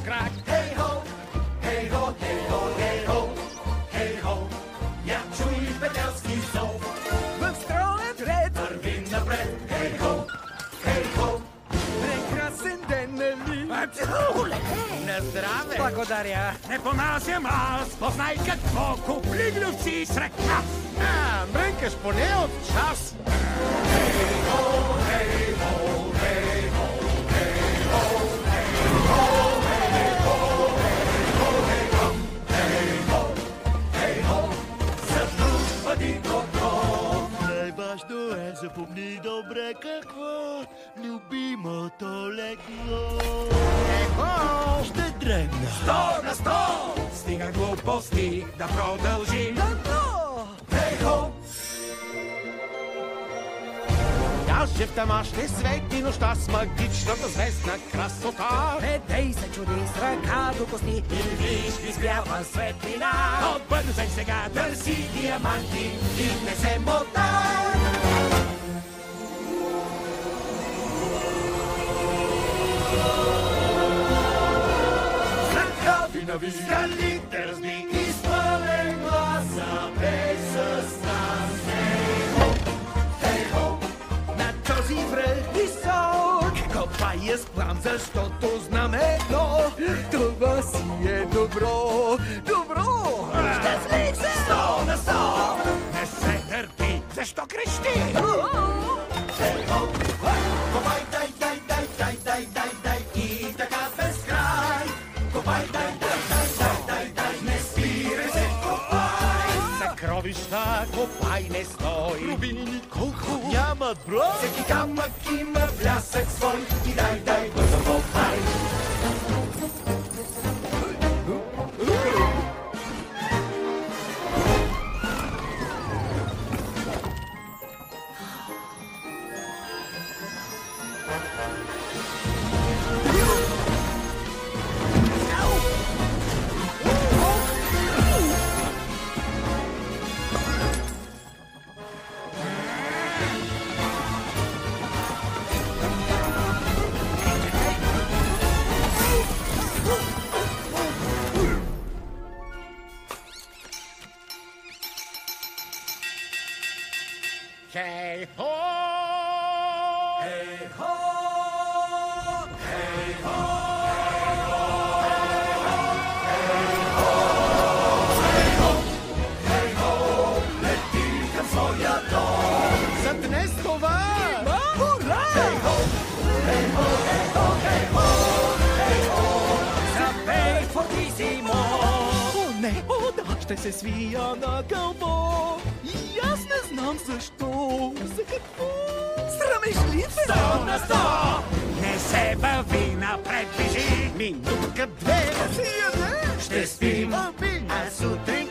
крак. Хей-хо, хей-хо, хей-хо, хей-хо, хей-хо, я чуй петелски зов. В строен ред Върви напред, хей-хо, хей-хо. прекрасен ден, нали? На здраве! Благодаря. Не понасям аз, познай какво купли глюци сред нас. Мрънкаш поне от час. Най-важно е, запомни добре какво любимото лекло. Ще дрегна. 100 на 100! Стига глупости да продължим. Хей-хо, Кажете, ма ще свети нощта с магичната звездна красота. Не дей се чуди с ръка до кости и виж изгрява светлина. От бързай сега търси диаманти и не се мотай. Здрави нави, скалите разби, изпълнен гласа, пей с нас. Хей-хо, хей-хо, На този връх висок копая с план, защото знам едно. Това си е добро, добро. Щастлив се! 100 на 100. Не се търпи. Защо крещи? Хей-хо, копай, дай, дай, дай, дай, дай, дай, дай, и така без край. Копай, дай, дай, дай, дай, дай, дай, не спирай се, копай. Съкровища, копай, не стой. Рубини колко нямат брой. Всеки камък има блясък свой, и дай, дай, бързо копай. Хей-хо! Хей-хо, хей-хо, хей-хо, лети към своя дом. За днес това! Ура! Хей-хо, хей-хо, хей-хо, хей-хо, хей-хо. Запей фортисимо! О, не, о, да, ще се свия на гълбо. И аз не знам защо. За какво? Срамежлив е! 100 на 100. Не се бави, напред бежи. Минутка, две! Ще ядеш! Ще спим, Ами, а сутрин